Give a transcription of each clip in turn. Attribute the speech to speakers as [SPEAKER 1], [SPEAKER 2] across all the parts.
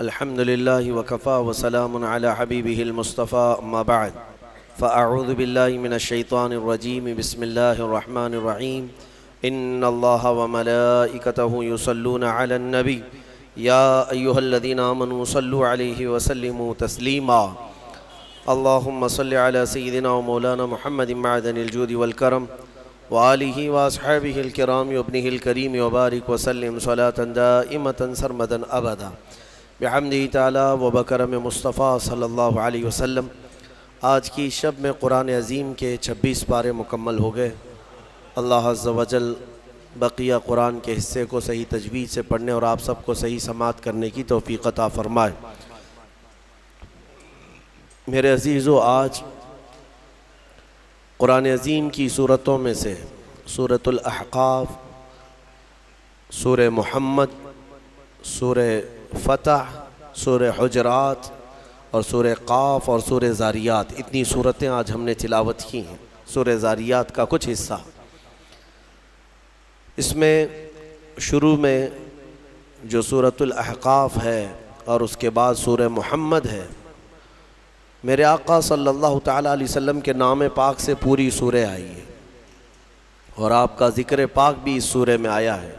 [SPEAKER 1] الحمد لله وكفى وسلام على حبيبه المصطفى أما بعد فأعوذ بالله من الشيطان الرجيم بسم الله الرحمن الرحيم إن الله وملائكته يصلون على النبي يا أيها الذين آمنوا صلوا عليه وسلموا تسليما اللهم صل على سيدنا ومولانا محمد معدن الجود والكرم وآله وأصحابه الكرام وابنه الكريم وبارك وسلم صلاة دائمة سرمدا أبدا بحمدہ تعالی و بکرم مصطفیٰ صلی اللہ علیہ وسلم۔ آج کی شب میں قرآن عظیم کے 26 پارے مکمل ہو گئے۔ اللہ عز و جل بقیہ قرآن کے حصے کو صحیح تجوید سے پڑھنے اور آپ سب کو صحیح سماعت کرنے کی توفیق عطا فرمائے۔ میرے عزیزو، آج قرآن عظیم کی صورتوں میں سے سورۃ الاحقاف، سورہ محمد، سورہ فتح، سورہ حجرات اور سورہ قاف اور سورہ زاریات، اتنی صورتیں آج ہم نے تلاوت کی ہیں۔ سورہ زاریات کا کچھ حصہ، اس میں شروع میں جو سورۃ الاحقاف ہے اور اس کے بعد سورہ محمد ہے، میرے آقا صلی اللہ تعالیٰ علیہ وسلم کے نام پاک سے پوری سورہ آئی ہے اور آپ کا ذکر پاک بھی اس سورہ میں آیا ہے۔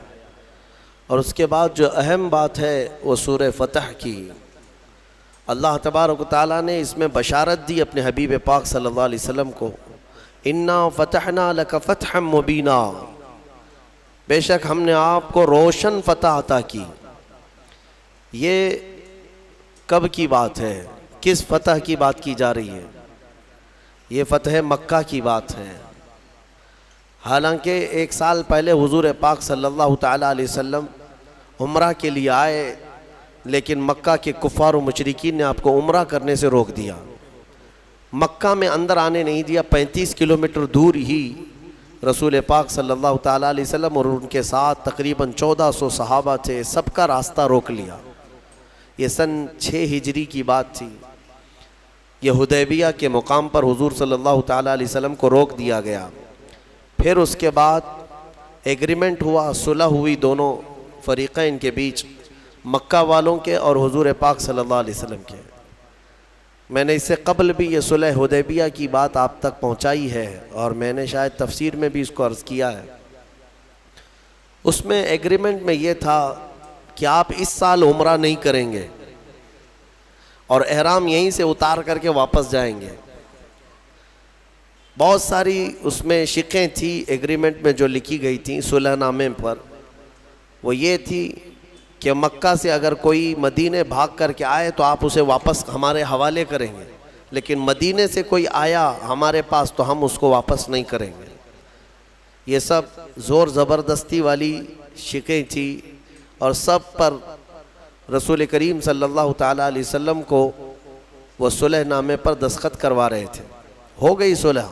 [SPEAKER 1] اور اس کے بعد جو اہم بات ہے وہ سورہ فتح کی۔ اللہ تبارک و تعالیٰ نے اس میں بشارت دی اپنے حبیب پاک صلی اللہ علیہ وسلم کو، اِنَّا فَتَحْنَا لَكَ فَتْحًا مُبِينًا، بے شک ہم نے آپ کو روشن فتح عطا کی۔ یہ کب کی بات ہے؟ کس فتح کی بات کی جا رہی ہے؟ یہ فتح مکہ کی بات ہے۔ حالانکہ 1 سال پہلے حضور پاک صلی اللہ تعالیٰ علیہ وسلم عمرہ کے لیے آئے، لیکن مکہ کے کفار و مشرکین نے آپ کو عمرہ کرنے سے روک دیا، مکہ میں اندر آنے نہیں دیا۔ 35 کلومیٹر دور ہی رسول پاک صلی اللہ تعالیٰ علیہ وسلم اور ان کے ساتھ تقریباً 1400 صحابہ تھے، سب کا راستہ روک لیا۔ یہ سن 6 ہجری کی بات تھی۔ یہ حدیبیہ کے مقام پر حضور صلی اللہ تعالیٰ علیہ وسلم کو روک دیا گیا۔ پھر اس کے بعد ایگریمنٹ ہوا، صلح ہوئی دونوں فریقین کے بیچ، مکہ والوں کے اور حضور پاک صلی اللہ علیہ وسلم کے۔ میں نے اس سے قبل بھی یہ صلح حدیبیہ کی بات آپ تک پہنچائی ہے اور میں نے شاید تفسیر میں بھی اس کو عرض کیا ہے۔ اس میں ایگریمنٹ میں یہ تھا کہ آپ اس سال عمرہ نہیں کریں گے اور احرام یہیں سے اتار کر کے واپس جائیں گے۔ بہت ساری اس میں شقیں تھی ایگریمنٹ میں جو لکھی گئی تھیں صلح نامے پر، وہ یہ تھی کہ مکہ سے اگر کوئی مدینے بھاگ کر کے آئے تو آپ اسے واپس ہمارے حوالے کریں گے، لیکن مدینے سے کوئی آیا ہمارے پاس تو ہم اس کو واپس نہیں کریں گے۔ یہ سب زور زبردستی والی شقیں تھی اور سب پر رسول کریم صلی اللہ تعالیٰ علیہ وسلم کو وہ صلح نامے پر دستخط کروا رہے تھے۔ ہو گئی صلح۔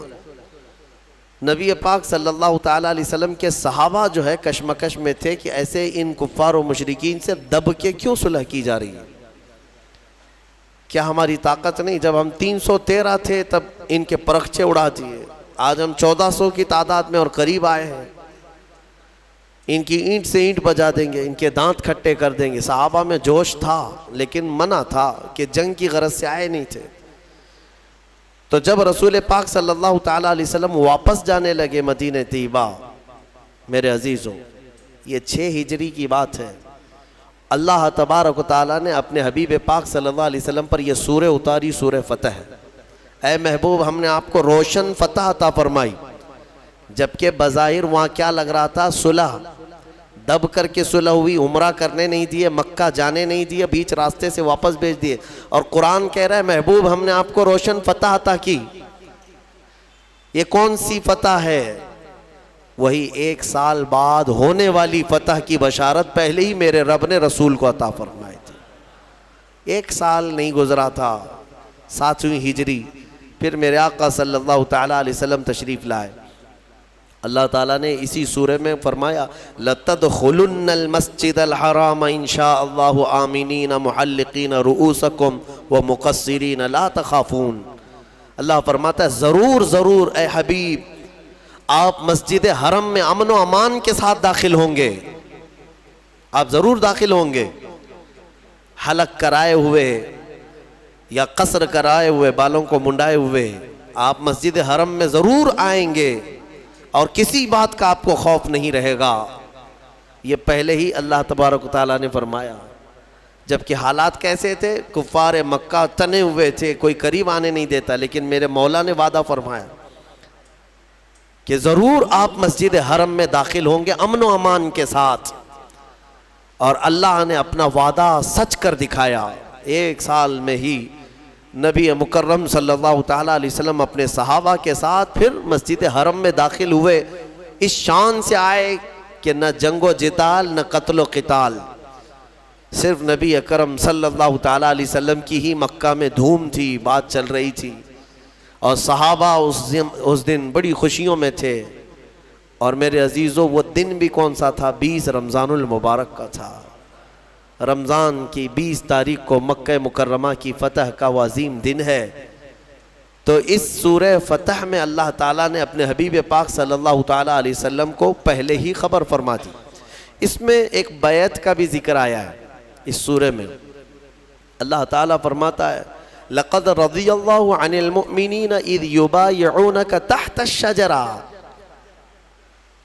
[SPEAKER 1] نبی پاک صلی اللہ تعالیٰ علیہ وسلم کے صحابہ جو ہے کشمکش میں تھے کہ ایسے ان کفار و مشرکین سے دب کے کیوں صلح کی جا رہی ہے؟ کیا ہماری طاقت نہیں؟ جب ہم 313 تھے تب ان کے پرخچے اڑا دیے، آج ہم 1400 کی تعداد میں اور قریب آئے ہیں، ان کی اینٹ سے اینٹ بجا دیں گے، ان کے دانت کھٹے کر دیں گے۔ صحابہ میں جوش تھا لیکن منع تھا کہ جنگ کی غرض سے آئے نہیں تھے۔ تو جب رسول پاک صلی اللہ تعالیٰ علیہ وسلم واپس جانے لگے مدینہ طیبہ، میرے عزیزوں یہ 6 ہجری کی بات ہے، اللہ تبارک و تعالیٰ نے اپنے حبیب پاک صلی اللہ علیہ وسلم پر یہ سورہ اتاری، سورہ فتح۔ اے محبوب، ہم نے آپ کو روشن فتح عطا فرمائی، جبکہ بظاہر وہاں کیا لگ رہا تھا؟ صلح، دب کر کے صلح ہوئی، عمرہ کرنے نہیں دیے، مکہ جانے نہیں دیے، بیچ راستے سے واپس بھیج دیے، اور قرآن کہہ رہا ہے محبوب ہم نے آپ کو روشن فتح عطا کی۔ یہ کون سی فتح ہے؟ وہی 1 سال بعد ہونے والی فتح کی بشارت پہلے ہی میرے رب نے رسول کو عطا فرمائی تھی۔ 1 سال نہیں گزرا تھا، 7ویں ہجری، پھر میرے آقا صلی اللہ تعالیٰ علیہ وسلم تشریف لائے۔ اللہ تعالیٰ نے اسی سورہ میں فرمایا لَتَدْخُلُنَّ الْمَسْجِدَ الْحَرَامَ إِنْ شَاءَ اللَّهُ آمِنِينَ مُحَلِّقِينَ رُؤُوسَكُمْ وَمُقَصِّرِينَ لَا تَخَافُونَ۔ اللہ فرماتا ہے ضرور ضرور اے حبیب آپ مسجد حرم میں امن و امان کے ساتھ داخل ہوں گے، آپ ضرور داخل ہوں گے، حلق کرائے ہوئے یا قصر کرائے ہوئے، بالوں کو منڈائے ہوئے آپ مسجد حرم میں ضرور آئیں گے اور کسی بات کا آپ کو خوف نہیں رہے گا۔ یہ پہلے ہی اللہ تبارک و تعالیٰ نے فرمایا، جبکہ حالات کیسے تھے؟ کفار مکہ تنے ہوئے تھے، کوئی قریب آنے نہیں دیتا، لیکن میرے مولا نے وعدہ فرمایا کہ ضرور آپ مسجد حرم میں داخل ہوں گے امن و امان کے ساتھ، اور اللہ نے اپنا وعدہ سچ کر دکھایا۔ 1 سال میں ہی نبی مکرم صلی اللہ تعالیٰ علیہ وسلم اپنے صحابہ کے ساتھ پھر مسجد حرم میں داخل ہوئے۔ اس شان سے آئے کہ نہ جنگ و جدال نہ قتل و قتال، صرف نبی اکرم صلی اللہ تعالیٰ علیہ وسلم کی ہی مکہ میں دھوم تھی، بات چل رہی تھی، اور صحابہ اس دن بڑی خوشیوں میں تھے۔ اور میرے عزیزوں، وہ دن بھی کون سا تھا؟ 20 رمضان المبارک کا تھا۔ رمضان کی 20 تاریخ کو مکہ مکرمہ کی فتح کا وہ عظیم دن ہے۔ تو اس سورہ فتح میں اللہ تعالیٰ نے اپنے حبیب پاک صلی اللہ تعالیٰ علیہ وسلم کو پہلے ہی خبر فرما دی۔ اس میں ایک بیعت کا بھی ذکر آیا ہے اس سورہ میں۔ اللہ تعالیٰ فرماتا ہے لَقَدْ رَضِيَ اللَّهُ عَنِ الْمُؤْمِنِينَ إِذْ يُبَايِعُونَكَ تَحْتَ الشَّجَرَةِ۔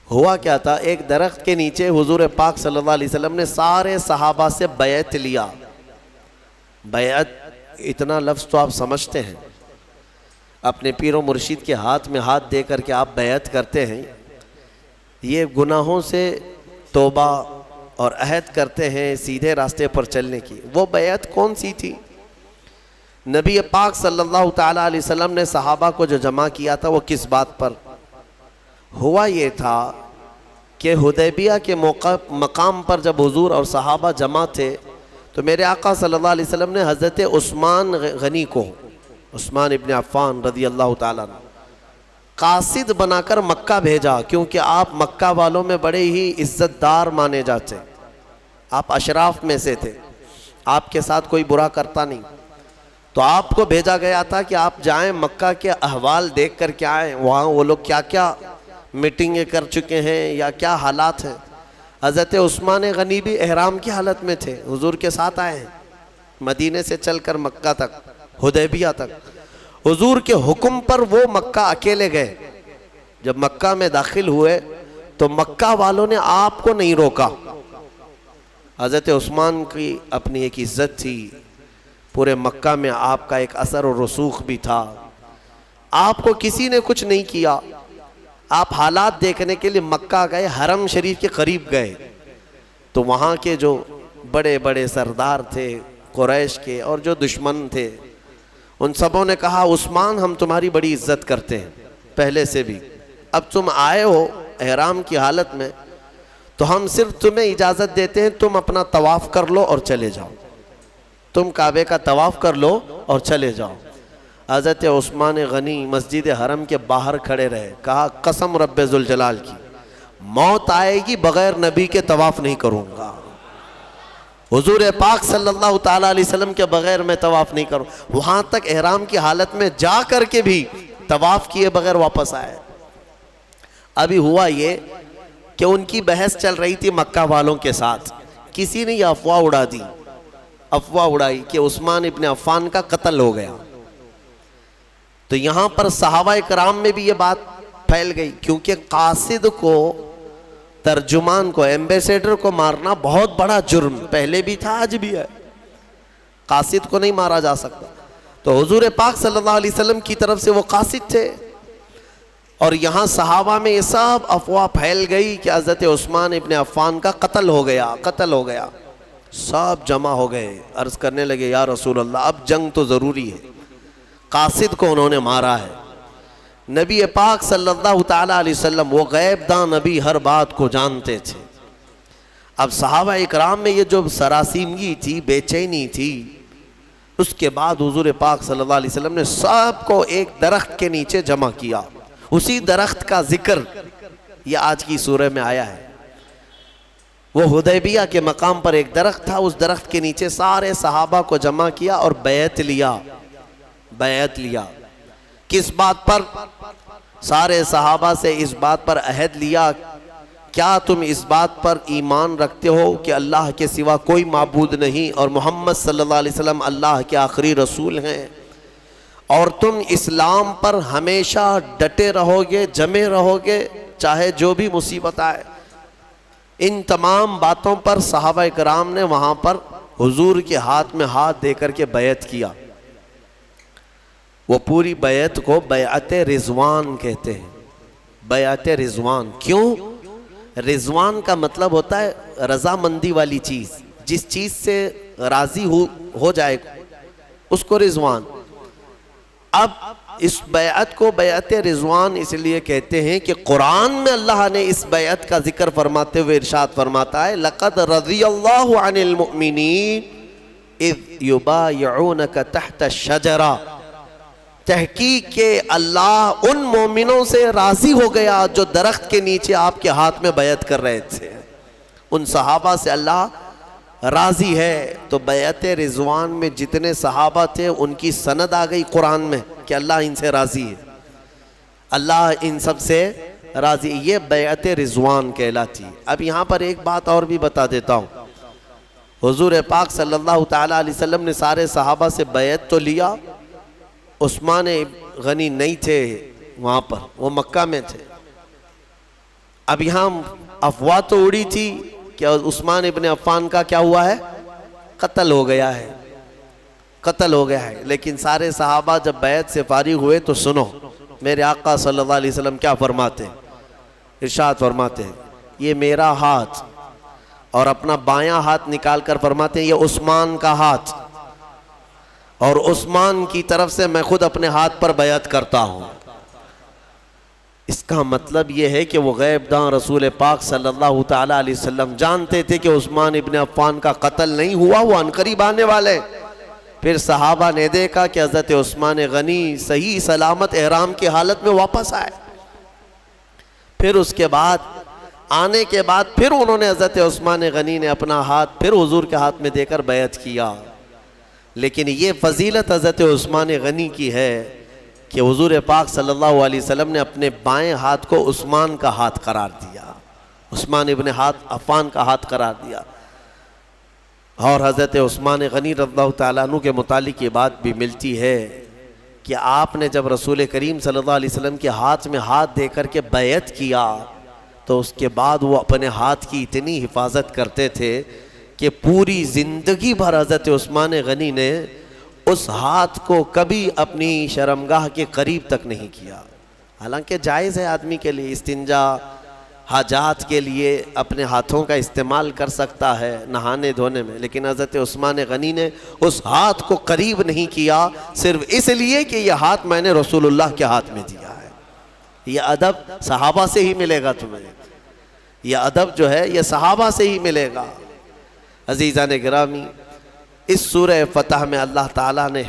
[SPEAKER 1] ہوا کیا تھا؟ ایک درخت کے نیچے حضور پاک صلی اللہ علیہ وسلم نے سارے صحابہ سے بیعت لیا۔ بیعت، اتنا لفظ تو آپ سمجھتے ہیں، اپنے پیر و مرشد کے ہاتھ میں ہاتھ دے کر کے آپ بیعت کرتے ہیں، یہ گناہوں سے توبہ اور عہد کرتے ہیں سیدھے راستے پر چلنے کی۔ وہ بیعت کون سی تھی؟ نبی پاک صلی اللہ تعالیٰ علیہ وسلم نے صحابہ کو جو جمع کیا تھا وہ کس بات پر ہوا؟ یہ تھا کہ حدیبیہ کے مقام پر جب حضور اور صحابہ جمع تھے تو میرے آقا صلی اللہ علیہ وسلم نے حضرت عثمان غنی کو، عثمان ابن عفان رضی اللہ تعالیٰ عنہ، قاصد بنا کر مکہ بھیجا، کیونکہ آپ مکہ والوں میں بڑے ہی عزت دار مانے جاتے، آپ اشراف میں سے تھے، آپ کے ساتھ کوئی برا کرتا نہیں، تو آپ کو بھیجا گیا تھا کہ آپ جائیں مکہ کے احوال دیکھ کر کے آئیں، وہاں وہ لوگ کیا کیا میٹنگیں کر چکے ہیں یا کیا حالات ہیں۔ حضرت عثمان غنی بھی احرام کی حالت میں تھے، حضور کے ساتھ آئے ہیں، مدینے سے چل کر مکہ تک، حدیبیہ تک۔ حضور کے حکم پر وہ مکہ اکیلے گئے۔ جب مکہ میں داخل ہوئے تو مکہ والوں نے آپ کو نہیں روکا۔ حضرت عثمان کی اپنی ایک عزت تھی، پورے مکہ میں آپ کا ایک اثر و رسوخ بھی تھا، آپ کو کسی نے کچھ نہیں کیا۔ آپ حالات دیکھنے کے لیے مکہ گئے، حرم شریف کے قریب گئے تو وہاں کے جو بڑے بڑے سردار تھے قریش کے اور جو دشمن تھے، ان سبوں نے کہا عثمان ہم تمہاری بڑی عزت کرتے ہیں پہلے سے بھی، اب تم آئے ہو احرام کی حالت میں تو ہم صرف تمہیں اجازت دیتے ہیں تم اپنا طواف کر لو اور چلے جاؤ، تم کعبے کا طواف کر لو اور چلے جاؤ۔ حضرت عثمان غنی مسجد حرم کے باہر کھڑے رہے، کہا قسم رب ذوالجلال کی موت آئے گی بغیر نبی کے طواف نہیں کروں گا، حضور پاک صلی اللہ تعالیٰ علیہ وسلم کے بغیر میں طواف نہیں کروں۔ وہاں تک احرام کی حالت میں جا کر کے بھی طواف کیے بغیر واپس آئے۔ ابھی ہوا یہ کہ ان کی بحث چل رہی تھی مکہ والوں کے ساتھ، کسی نے یہ افواہ اڑا دی، افواہ اڑائی کہ عثمان ابن عفان کا قتل ہو گیا۔ تو یہاں پر صحابہ کرام میں بھی یہ بات پھیل گئی، کیونکہ قاصد کو، ترجمان کو، ایمبیسیڈر کو مارنا بہت بڑا جرم پہلے بھی تھا آج بھی ہے، قاصد کو نہیں مارا جا سکتا۔ تو حضور پاک صلی اللہ علیہ وسلم کی طرف سے وہ قاصد تھے، اور یہاں صحابہ میں یہ سب افواہ پھیل گئی کہ حضرت عثمان ابن عفان کا قتل ہو گیا، قتل ہو گیا۔ سب جمع ہو گئے، عرض کرنے لگے یا رسول اللہ اب جنگ تو ضروری ہے، قاصد کو انہوں نے مارا ہے۔ نبی پاک صلی اللہ تعالیٰ علیہ وسلم وہ غیب داں نبی ہر بات کو جانتے تھے۔ اب صحابہ اکرام میں یہ جو سراسیمگی تھی، بے چینی تھی، اس کے بعد حضور پاک صلی اللہ علیہ وسلم نے سب کو ایک درخت کے نیچے جمع کیا۔ اسی درخت کا ذکر یہ آج کی سورہ میں آیا ہے۔ وہ حدیبیہ کے مقام پر ایک درخت تھا، اس درخت کے نیچے سارے صحابہ کو جمع کیا اور بیعت لیا۔ بیعت لیا کس بات پر؟ سارے صحابہ سے اس بات پر عہد لیا کیا تم اس بات پر ایمان رکھتے ہو کہ اللہ کے سوا کوئی معبود نہیں اور محمد صلی اللہ علیہ وسلم اللہ کے آخری رسول ہیں، اور تم اسلام پر ہمیشہ ڈٹے رہو گے، جمے رہو گے، چاہے جو بھی مصیبت آئے؟ ان تمام باتوں پر صحابہ کرام نے وہاں پر حضور کے ہاتھ میں ہاتھ دے کر کے بیعت کیا۔ وہ پوری بیعت کو بیعت رضوان کہتے ہیں۔ بیعت رضوان کیوں؟ رضوان کا مطلب ہوتا ہے رضامندی والی چیز، جس چیز سے راضی ہو جائے اس کو رضوان۔ اب اس بیعت کو بیعت رضوان اس لیے کہتے ہیں کہ قرآن میں اللہ نے اس بیعت کا ذکر فرماتے ہوئے ارشاد فرماتا ہے لَقَدْ رَضِيَ اللَّهُ عَنِ الْمُؤْمِنِينَ اِذْ يُبَايِعُونَكَ تَحْتَ الشَّجَرَةِ، تحقیق کہ اللہ ان مومنوں سے راضی ہو گیا جو درخت کے نیچے آپ کے ہاتھ میں بیعت کر رہے تھے۔ ان صحابہ سے اللہ راضی ہے۔ تو بیعت رضوان میں جتنے صحابہ تھے ان کی سند آ گئی قرآن میں کہ اللہ ان سے راضی ہے، اللہ ان سب سے راضی۔ یہ بیعت رضوان کہلاتی۔ اب یہاں پر ایک بات اور بھی بتا دیتا ہوں۔ حضور پاک صلی اللہ تعالیٰ علیہ وسلم نے سارے صحابہ سے بیعت تو لیا، عثمان غنی نہیں تھے وہاں پر، وہ مکہ میں تھے۔ اب یہاں افواہ تو اڑی تھی کہ عثمان ابن عفان کا کیا ہوا ہے؟ قتل ہو گیا ہے، قتل ہو گیا ہے۔ لیکن سارے صحابہ جب بیعت سے فارغ ہوئے تو سنو میرے آقا صلی اللہ علیہ وسلم کیا فرماتے ہیں، ارشاد فرماتے ہیں یہ میرا ہاتھ، اور اپنا بایاں ہاتھ نکال کر فرماتے ہیں یہ عثمان کا ہاتھ، اور عثمان کی طرف سے میں خود اپنے ہاتھ پر بیعت کرتا ہوں۔ اس کا مطلب یہ ہے کہ وہ غیب داں رسول پاک صلی اللہ تعالیٰ علیہ وسلم جانتے تھے کہ عثمان ابن عفان کا قتل نہیں ہوا، وہ عنقریب آنے والے۔ پھر صحابہ نے دیکھا کہ حضرت عثمان غنی صحیح سلامت احرام کی حالت میں واپس آئے۔ پھر اس کے بعد آنے کے بعد پھر انہوں نے حضرت عثمان غنی نے اپنا ہاتھ پھر حضور کے ہاتھ میں دے کر بیعت کیا۔ لیکن یہ فضیلت حضرت عثمان غنی کی ہے کہ حضور پاک صلی اللہ علیہ وسلم نے اپنے بائیں ہاتھ کو عثمان کا ہاتھ قرار دیا، عثمان ابن عفان کا ہاتھ قرار دیا۔ اور حضرت عثمان غنی رضی اللہ تعالیٰ عنہ کے متعلق یہ بات بھی ملتی ہے کہ آپ نے جب رسول کریم صلی اللہ علیہ وسلم کے ہاتھ میں ہاتھ دے کر کے بیعت کیا تو اس کے بعد وہ اپنے ہاتھ کی اتنی حفاظت کرتے تھے کہ پوری زندگی بھر حضرت عثمان غنی نے اس ہاتھ کو کبھی اپنی شرمگاہ کے قریب تک نہیں کیا۔ حالانکہ جائز ہے آدمی کے لیے استنجا حاجات کے لیے اپنے ہاتھوں کا استعمال کر سکتا ہے نہانے دھونے میں، لیکن حضرت عثمان غنی نے اس ہاتھ کو قریب نہیں کیا صرف اس لیے کہ یہ ہاتھ میں نے رسول اللہ کے ہاتھ میں دیا ہے۔ یہ ادب صحابہ سے ہی ملے گا تمہیں، یہ ادب جو ہے یہ صحابہ سے ہی ملے گا۔ عزیزان گرامی، اس سورہ فتح میں اللہ تعالیٰ نے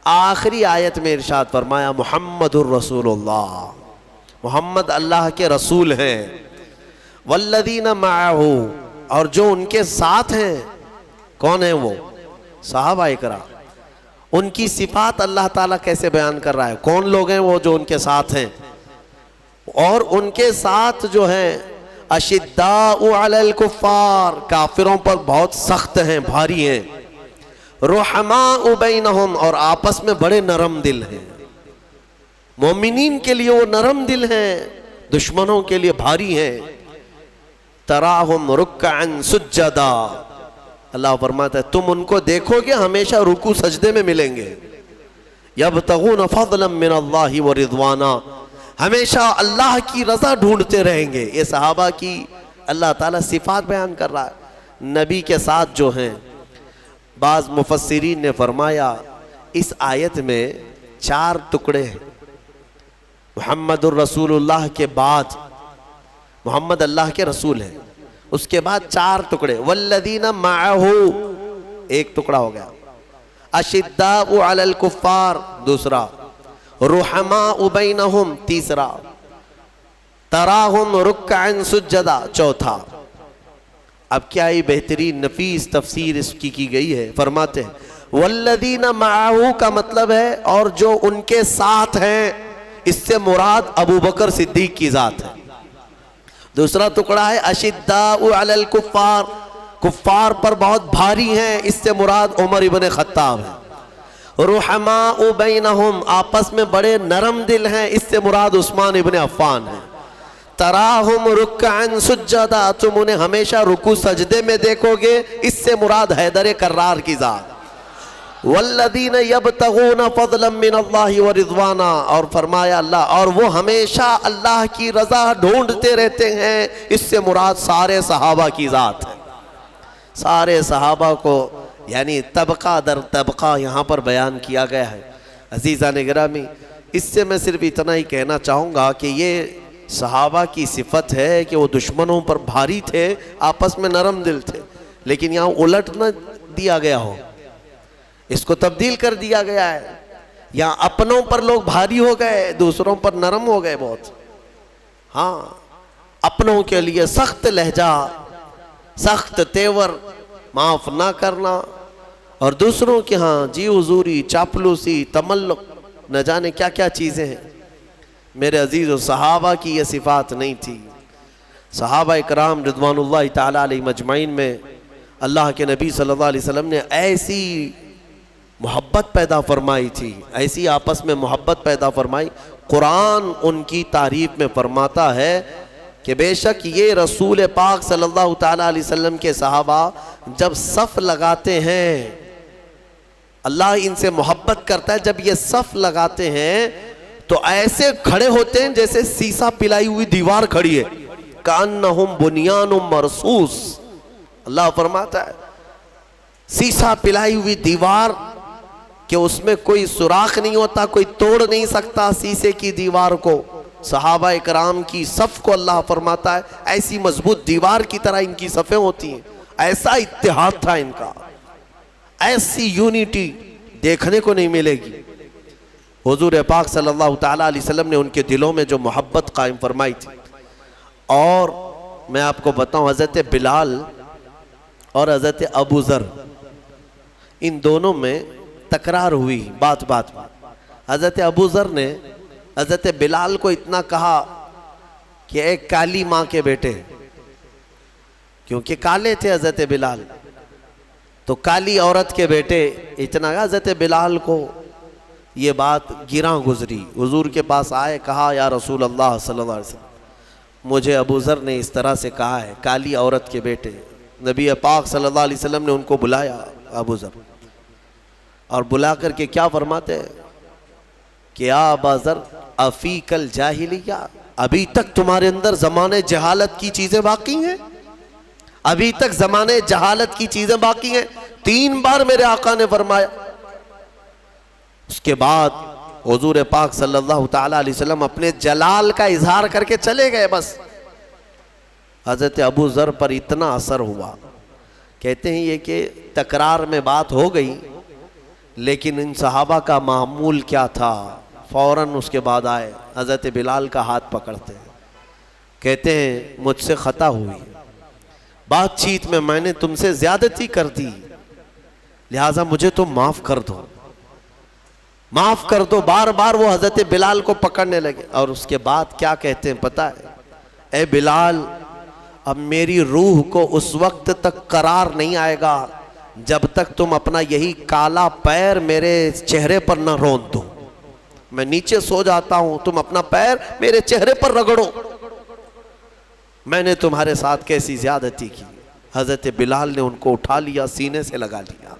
[SPEAKER 1] آخری آیت میں ارشاد فرمایا محمد الرسول اللہ، محمد اللہ کے رسول ہیں، والذین معہ، اور جو ان کے ساتھ ہیں۔ کون ہیں وہ؟ صحابہ کرام۔ ان کی صفات اللہ تعالیٰ کیسے بیان کر رہا ہے؟ کون لوگ ہیں وہ جو ان کے ساتھ ہیں؟ اور ان کے ساتھ جو ہیں اشداء علی الکفار، کافروں پر بہت سخت ہیں، بھاری ہیں، رحماء بینہم، اور آپس میں بڑے نرم دل ہیں۔ مومنین کے لیے وہ نرم دل ہیں، دشمنوں کے لیے بھاری ہیں۔ تراہم رکعا سجدا، اللہ فرماتا ہے تم ان کو دیکھو گے ہمیشہ رکوع سجدے میں ملیں گے۔ یبتغون فضلا من اللہ ورضوانا، ہمیشہ اللہ کی رضا ڈھونڈتے رہیں گے۔ یہ صحابہ کی اللہ تعالیٰ صفات بیان کر رہا ہے۔ نبی کے ساتھ جو ہیں، بعض مفسرین نے فرمایا اس آیت میں 4 ٹکڑے ہیں۔ محمد الرسول اللہ کے بعد محمد اللہ کے رسول ہیں، اس کے بعد 4 ٹکڑے، والذین معہ ایک ٹکڑا ہو گیا، اشداء علی الکفار دوسرا، رحماء بینہم تیسرا، تراہم رکعا سجدا چوتھا۔ اب کیا یہ بہترین نفیس تفسیر اس کی گئی ہے، فرماتے ہیں والذین معہ کا مطلب ہے اور جو ان کے ساتھ ہیں، اس سے مراد ابو بکر صدیق کی ذات ہے۔ دوسرا ٹکڑا ہے اشداء علی الکفار، کفار پر بہت بھاری ہیں، اس سے مراد عمر ابن خطاب ہے۔ رحماء بینہم، آپس میں بڑے نرم دل ہیں، اس سے مراد عثمان ابن عفان ہے۔ تراہم رکعا سجدا، تم انہیں ہمیشہ رکوع سجدے میں دیکھو گے، اس سے مراد حیدر کرار کی ذات۔ والذین یبتغون فضلا من اللہ ورضوانا، اور فرمایا اللہ، اور وہ ہمیشہ اللہ کی رضا ڈھونڈتے رہتے ہیں، اس سے مراد سارے صحابہ کی ذات ہے۔ سارے صحابہ کو یعنی طبقہ در طبقہ یہاں پر بیان کیا گیا ہے۔ عزیزان گرامی، اس سے میں صرف اتنا ہی کہنا چاہوں گا کہ یہ صحابہ کی صفت ہے کہ وہ دشمنوں پر بھاری تھے، آپس میں نرم دل تھے، لیکن یہاں الٹ نہ دیا گیا ہو، اس کو تبدیل کر دیا گیا ہے۔ یہاں اپنوں پر لوگ بھاری ہو گئے، دوسروں پر نرم ہو گئے بہت۔ ہاں، اپنوں کے لیے سخت لہجہ، سخت تیور، معاف نہ کرنا، اور دوسروں کے ہاں جی حضوری، چاپلوسی، تملق، نہ جانے کیا کیا چیزیں ہیں۔ میرے عزیز و صحابہ کی یہ صفات نہیں تھی۔ صحابہ اکرام رضوان اللہ تعالی علیہ مجمعین میں اللہ کے نبی صلی اللہ علیہ وسلم نے ایسی محبت پیدا فرمائی تھی، ایسی آپس میں محبت پیدا فرمائی۔ قرآن ان کی تعریف میں فرماتا ہے کہ بے شک یہ رسول پاک صلی اللہ تعالی علیہ وسلم کے صحابہ جب صف لگاتے ہیں، اللہ ان سے محبت کرتا ہے، جب یہ صف لگاتے ہیں تو ایسے کھڑے ہوتے ہیں جیسے سیسا پلائی ہوئی دیوار کھڑی ہے، کأنہم بنیان مرصوص۔ اللہ فرماتا ہے سیسا پلائی ہوئی دیوار کہ اس میں کوئی سوراخ نہیں ہوتا، کوئی توڑ نہیں سکتا سیسے کی دیوار کو۔ صحابہ اکرام کی صف کو اللہ فرماتا ہے ایسی مضبوط دیوار کی طرح ان کی صفیں ہوتی ہیں۔ ایسا اتحاد تھا ان کا، ایسی یونیٹی دیکھنے کو نہیں ملے گی۔ حضور پاک صلی اللہ تعالیٰ علیہ وسلم نے ان کے دلوں میں جو محبت قائم فرمائی تھی۔ اور میں آپ کو بتاؤں، حضرت بلال اور حضرت ابو ذر، ان دونوں میں تکرار ہوئی بات بات میں۔ حضرت ابو ذر نے حضرت بلال کو اتنا کہا کہ ایک کالی ماں کے بیٹے، کیونکہ کالے تھے حضرت بلال، تو کالی عورت کے بیٹے، اتنا کہا حضرت بلال کو۔ یہ بات گراں گزری، حضور کے پاس آئے، کہا یا رسول اللہ صلی اللہ علیہ وسلم، مجھے ابو ذر نے اس طرح سے کہا ہے، کالی عورت کے بیٹے۔ نبی پاک صلی اللہ علیہ وسلم نے ان کو بلایا، ابو ذر، اور بلا کر کے کیا فرماتے ہیں کہ یا ابا ذر افیک الجاہلیہ، ابھی تک تمہارے اندر زمانے جہالت کی چیزیں باقی ہیں، ابھی تک زمانے جہالت کی چیزیں باقی ہیں۔ 3 بار میرے آقا نے فرمایا۔ اس کے بعد حضور پاک صلی اللہ تعالیٰ علیہ وسلم اپنے جلال کا اظہار کر کے چلے گئے۔ بس حضرت ابو ذر پر اتنا اثر ہوا، کہتے ہیں یہ کہ تکرار میں بات ہو گئی، لیکن ان صحابہ کا معمول کیا تھا، فوراً اس کے بعد آئے، حضرت بلال کا ہاتھ پکڑتے ہیں، کہتے ہیں مجھ سے خطا ہوئی، بات چیت میں نے تم سے زیادتی کر دی، لہٰذا مجھے تم معاف کر دو، معاف کر دو۔ بار بار وہ حضرت بلال کو پکڑنے لگے، اور اس کے بعد کیا کہتے ہیں پتہ ہے، اے بلال، اب میری روح کو اس وقت تک قرار نہیں آئے گا جب تک تم اپنا یہی کالا پیر میرے چہرے پر نہ روند دو۔ میں نیچے سو جاتا ہوں، تم اپنا پیر میرے چہرے پر رگڑو، میں نے تمہارے ساتھ کیسی زیادتی کی۔ حضرت بلال نے ان کو اٹھا لیا، سینے سے لگا لیا،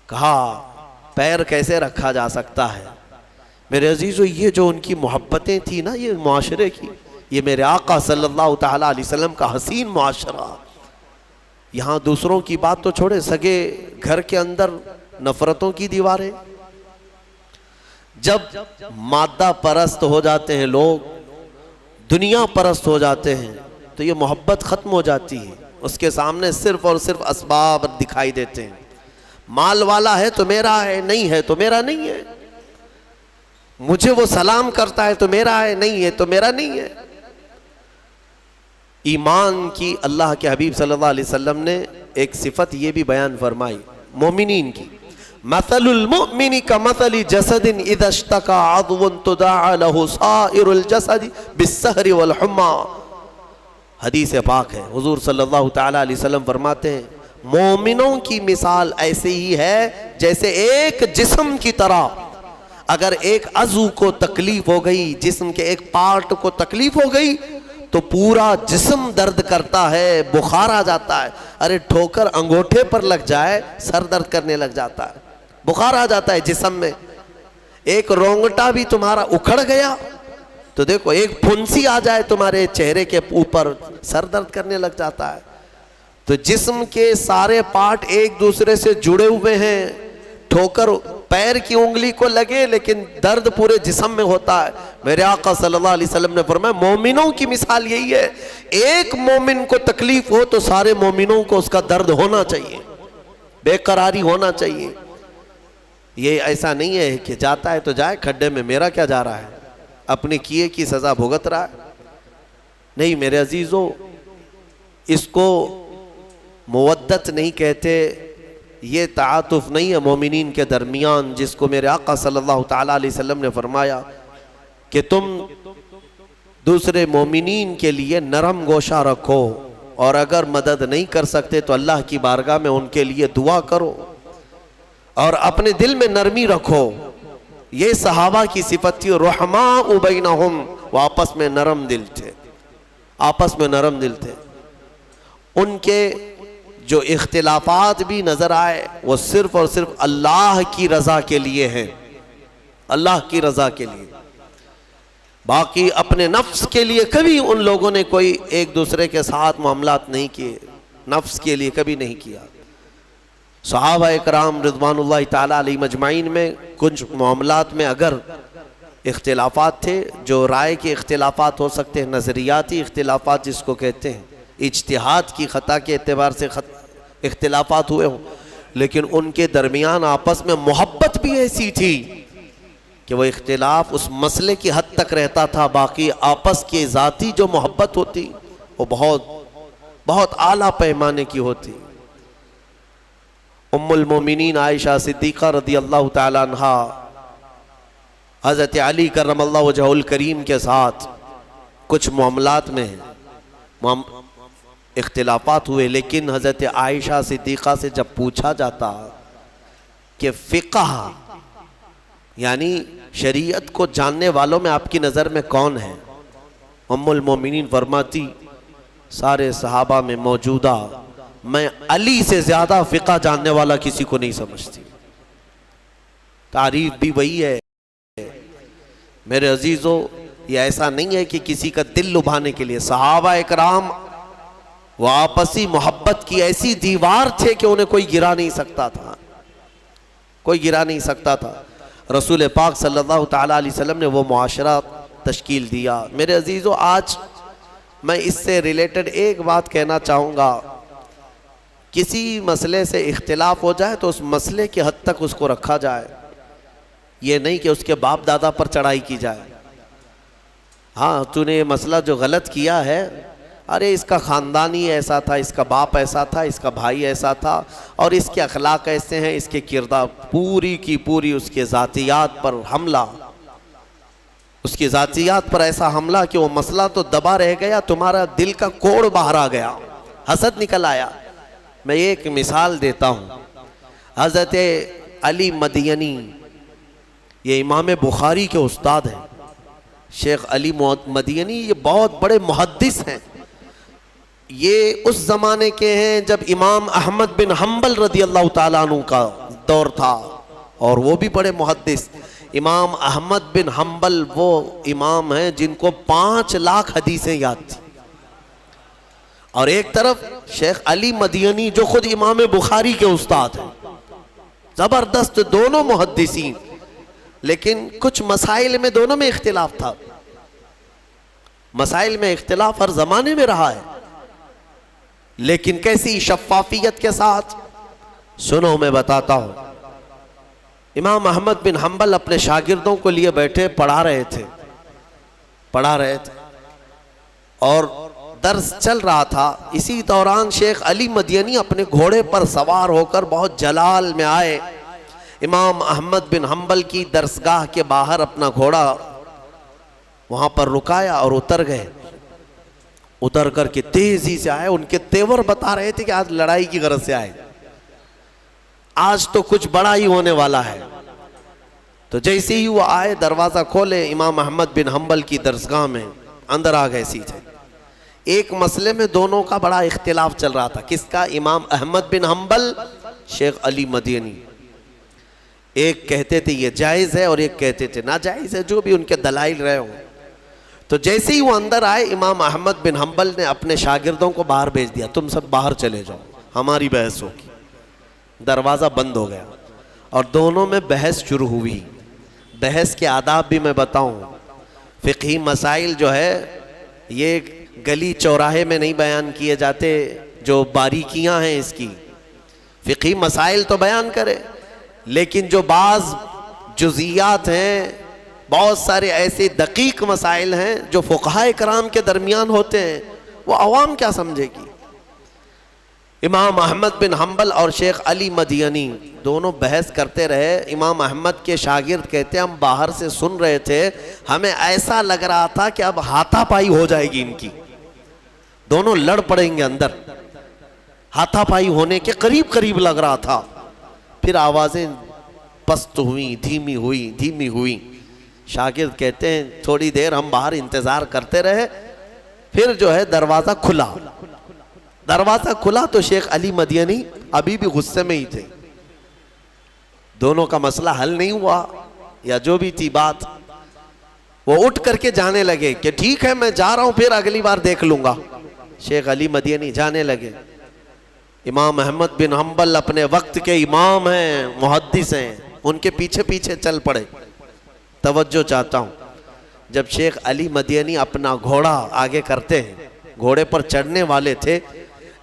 [SPEAKER 1] کہا پیر کیسے رکھا جا سکتا ہے؟ میرے عزیزو، یہ جو ان کی محبتیں تھیں نا، یہ معاشرے کی، یہ میرے آقا صلی اللہ تعالیٰ علیہ وسلم کا حسین معاشرہ۔ یہاں دوسروں کی بات تو چھوڑے، سگے گھر کے اندر نفرتوں کی دیواریں۔ جب مادہ پرست ہو جاتے ہیں لوگ، دنیا پرست ہو جاتے ہیں، تو یہ محبت ختم ہو جاتی ہے، اس کے سامنے صرف اور صرف اسباب دکھائی دیتے ہیں۔ مال والا ہے تو میرا ہے، نہیں ہے تو میرا نہیں ہے، مجھے وہ سلام کرتا ہے تو میرا ہے، نہیں ہے تو میرا نہیں ہے۔ ایمان کی اللہ کے حبیب صلی اللہ علیہ وسلم نے ایک صفت یہ بھی بیان فرمائی مومنین کی، مثل المؤمن کمثل جسد اذا اشتکى عضو تداعى له سائر الجسد بالسہر والحمى۔ حدیث پاک ہے، حضور صلی اللہ تعالیٰ علیہ وسلم فرماتے ہیں مومنوں کی مثال ایسے ہی ہے جیسے ایک جسم کی طرح، اگر ایک عضو کو تکلیف ہو گئی، جسم کے ایک پارٹ کو تکلیف ہو گئی تو پورا جسم درد کرتا ہے، بخار آ جاتا ہے. ارے ٹھوکر انگوٹھے پر لگ جائے سر درد کرنے لگ جاتا ہے، بخار آ جاتا ہے جسم میں. ایک رونگٹا بھی تمہارا اکھڑ گیا تو دیکھو، ایک پھنسی آ جائے تمہارے چہرے کے اوپر سر درد کرنے لگ جاتا ہے. تو جسم کے سارے پارٹ ایک دوسرے سے جڑے ہوئے ہیں. ٹھوکر پیر کی انگلی کو لگے لیکن درد پورے جسم میں ہوتا ہے. میرے آقا صلی اللہ علیہ وسلم نے فرمایا مومنوں کی مثال یہی ہے، ایک مومن کو تکلیف ہو تو سارے مومنوں کو اس کا درد ہونا چاہیے، بے قراری ہونا چاہیے. یہ ایسا نہیں ہے کہ جاتا ہے تو جائے کھڈے میں، میرا کیا جا رہا ہے، اپنے کیے کی سزا بھگت رہا ہے. نہیں میرے عزیزو، اس کو مودت نہیں کہتے، یہ تعاطف نہیں ہے مومنین کے درمیان، جس کو میرے آقا صلی اللہ تعالیٰ علیہ وسلم نے فرمایا کہ تم دوسرے مومنین کے لیے نرم گوشہ رکھو، اور اگر مدد نہیں کر سکتے تو اللہ کی بارگاہ میں ان کے لیے دعا کرو، اور اپنے دل میں نرمی رکھو. یہ صحابہ کی صفت تھی، رحماء بینہم، وہ آپس میں نرم دل تھے، آپس میں نرم دل تھے. ان کے جو اختلافات بھی نظر آئے وہ صرف اور صرف اللہ کی رضا کے لیے ہیں، اللہ کی رضا کے لیے. باقی اپنے نفس کے لیے کبھی ان لوگوں نے کوئی ایک دوسرے کے ساتھ معاملات نہیں کیے، نفس کے لیے کبھی نہیں کیا. صحابہ اکرام رضوان اللہ تعالیٰ علیہ مجمعین میں کچھ معاملات میں اگر اختلافات تھے، جو رائے کے اختلافات ہو سکتے ہیں، نظریاتی اختلافات جس کو کہتے ہیں، اجتہاد کی خطا کے اعتبار سے اختلافات ہوئے ہوں، لیکن ان کے درمیان آپس میں محبت بھی ایسی تھی کہ وہ اختلاف اس مسئلے کی حد تک رہتا تھا، باقی آپس کی ذاتی جو محبت ہوتی وہ بہت اعلیٰ پیمانے کی ہوتی. ام المومنین عائشہ صدیقہ رضی اللہ تعالیٰ عنہا حضرت علی کرم اللہ وجہہ الکریم کے ساتھ کچھ معاملات میں اختلافات ہوئے، لیکن حضرت عائشہ صدیقہ سے جب پوچھا جاتا کہ فقہ یعنی شریعت کو جاننے والوں میں آپ کی نظر میں کون ہے، ام المومنین فرماتی سارے صحابہ میں موجودہ میں علی سے زیادہ فقہ جاننے والا کسی کو نہیں سمجھتی. تعریف بھی وہی ہے. میرے عزیزو، یہ ایسا نہیں ہے کہ کسی کا دل لبھانے کے لیے، صحابہ اکرام وہ آپسی محبت کی ایسی دیوار تھے کہ انہیں کوئی گرا نہیں سکتا تھا، کوئی گرا نہیں سکتا تھا. رسول پاک صلی اللہ تعالیٰ علیہ وسلم نے وہ معاشرہ تشکیل دیا. میرے عزیزو، آج میں اس سے ریلیٹڈ ایک بات کہنا چاہوں گا. کسی مسئلے سے اختلاف ہو جائے تو اس مسئلے کی حد تک اس کو رکھا جائے، یہ نہیں کہ اس کے باپ دادا پر چڑھائی کی جائے. ہاں تو نے یہ مسئلہ جو غلط کیا ہے، ارے اس کا خاندان ہی ایسا تھا، اس کا باپ ایسا تھا، اس کا بھائی ایسا تھا، اور اس کے اخلاق ایسے ہیں، اس کے کردار، پوری کی پوری اس کے ذاتیات پر حملہ، اس کی ذاتیات پر ایسا حملہ کہ وہ مسئلہ تو دبا رہ گیا، تمہارا دل کا کوڑ باہر آ گیا، حسد نکل آیا. میں ایک مثال دیتا ہوں. حضرت علی مدینی، یہ امام بخاری کے استاد ہیں، شیخ علی مدینی، یہ بہت بڑے محدث ہیں. یہ اس زمانے کے ہیں جب امام احمد بن حنبل رضی اللہ تعالیٰ عنہ کا دور تھا، اور وہ بھی بڑے محدث. امام احمد بن حنبل وہ امام ہیں جن کو 5 لاکھ حدیثیں یاد تھیں، اور ایک طرف شیخ علی مدینی جو خود امام بخاری کے استاد ہیں، زبردست دونوں محدثین، لیکن کچھ مسائل میں دونوں میں اختلاف تھا. مسائل میں اختلاف ہر زمانے میں رہا ہے، لیکن کیسی شفافیت کے ساتھ. سنو میں بتاتا ہوں. امام احمد بن حنبل اپنے شاگردوں کو لیے بیٹھے پڑھا رہے تھے، اور درس چل رہا تھا. اسی دوران شیخ علی مدینی اپنے گھوڑے پر سوار ہو کر بہت جلال میں آئے. امام احمد بن حنبل کی درسگاہ کے باہر اپنا گھوڑا وہاں پر رکایا اور اتر گئے. اتر کر کے تیزی سے آئے. ان کے تیور بتا رہے تھے کہ آج لڑائی کی غرض سے آئے, آج تو کچھ بڑا ہی ہونے والا ہے. تو جیسے ہی وہ آئے, دروازہ کھولے, امام احمد بن حنبل کی درسگاہ میں اندر آ گئے سیدھے. ایک مسئلے میں دونوں کا بڑا اختلاف چل رہا تھا. کس کا؟ امام احمد بن حنبل, شیخ علی مدینی. ایک کہتے تھے یہ جائز ہے اور ایک کہتے تھے ناجائز ہے, جو بھی ان کے دلائل رہے ہوں. تو جیسے ہی وہ اندر آئے, امام احمد بن حنبل نے اپنے شاگردوں کو باہر بھیج دیا, تم سب باہر چلے جاؤ, ہماری بحث ہوگی. دروازہ بند ہو گیا اور دونوں میں بحث شروع ہوئی. بحث کے آداب بھی میں بتاؤں. فقہی مسائل جو ہے یہ گلی چوراہے میں نہیں بیان کیے جاتے, جو باریکیاں ہیں اس کی. فقہی مسائل تو بیان کرے, لیکن جو بعض جزئیات ہیں, بہت سارے ایسے دقیق مسائل ہیں جو فقہاء کرام کے درمیان ہوتے ہیں, وہ عوام کیا سمجھے گی. امام احمد بن حنبل اور شیخ علی مدینی دونوں بحث کرتے رہے. امام احمد کے شاگرد کہتے ہیں ہم باہر سے سن رہے تھے, ہمیں ایسا لگ رہا تھا کہ اب ہاتھا پائی ہو جائے گی ان کی, دونوں لڑ پڑیں گے اندر. ہاتھا پائی ہونے کے قریب قریب لگ رہا تھا. پھر آوازیں پست ہوئیں, دھیمی ہوئیں. شاگرد کہتے ہیں تھوڑی دیر ہم باہر انتظار کرتے رہے, پھر جو ہے دروازہ کھلا. دروازہ کھلا تو شیخ علی مدینی ابھی بھی غصے میں ہی تھے. دونوں کا مسئلہ حل نہیں ہوا یا جو بھی تھی بات, وہ اٹھ کر کے جانے لگے کہ ٹھیک ہے میں جا رہا ہوں, پھر اگلی بار دیکھ لوں گا. شیخ علی مدینی جانے لگے. امام احمد بن حنبل اپنے وقت کے امام ہیں, محدث ہیں, ان کے پیچھے پیچھے چل پڑے. توجہ چاہتا ہوں, جب شیخ علی مدینی اپنا گھوڑا آگے کرتے ہیں, گھوڑے پر چڑھنے والے تھے,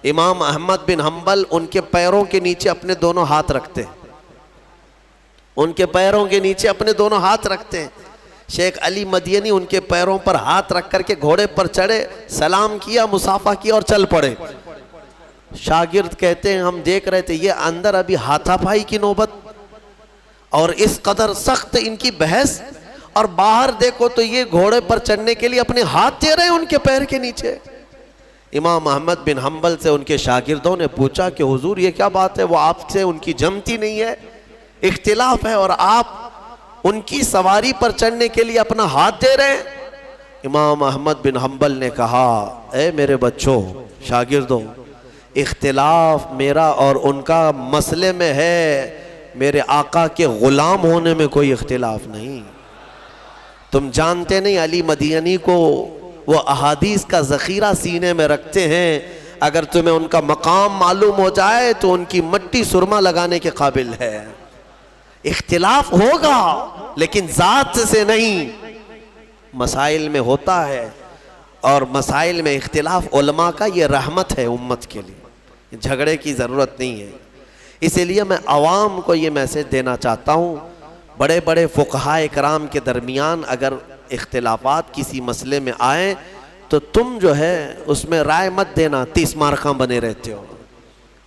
[SPEAKER 1] امام احمد بن حنبل ان کے پیروں کے نیچے اپنے دونوں ہاتھ رکھتے ہیں. ان کے پیروں کے نیچے اپنے دونوں ہاتھ رکھتے ہیں. شیخ علی مدینی ان کے پیروں پر ہاتھ رکھ کر کے گھوڑے پر چڑھے, سلام کیا, مصافحہ کیا اور چل پڑے. شاگرد کہتے ہیں ہم دیکھ رہے تھے یہ اندر ابھی ہاتھا پائی کی نوبت اور اس قدر سخت ان کی بحث, اور باہر دیکھو تو یہ گھوڑے پر چڑھنے کے لیے اپنے ہاتھ دے رہے ہیں ان کے پیر کے نیچے. امام احمد بن حنبل سے ان کے شاگردوں نے پوچھا کہ حضور یہ کیا بات ہے, وہ آپ سے ان کی جمتی نہیں ہے, اختلاف ہے, اور آپ ان کی سواری پر چڑھنے کے لیے اپنا ہاتھ دے رہے ہیں. امام احمد بن حنبل نے کہا اے میرے بچوں, شاگردوں, اختلاف میرا اور ان کا مسئلے میں ہے, میرے آقا کے غلام ہونے میں کوئی اختلاف نہیں. تم جانتے نہیں علی مدینی کو وہ احادیث کا ذخیرہ سینے میں رکھتے ہیں, اگر تمہیں ان کا مقام معلوم ہو جائے تو ان کی مٹی سرما لگانے کے قابل ہے. اختلاف ہوگا لیکن ذات سے نہیں, مسائل میں ہوتا ہے, اور مسائل میں اختلاف علماء کا یہ رحمت ہے امت کے لیے, جھگڑے کی ضرورت نہیں ہے. اسی لیے میں عوام کو یہ میسج دینا چاہتا ہوں, بڑے بڑے فقہاء کرام کے درمیان اگر اختلافات کسی مسئلے میں آئیں تو تم جو ہے اس میں رائے مت دینا, 30 مارکاں بنے رہتے ہو.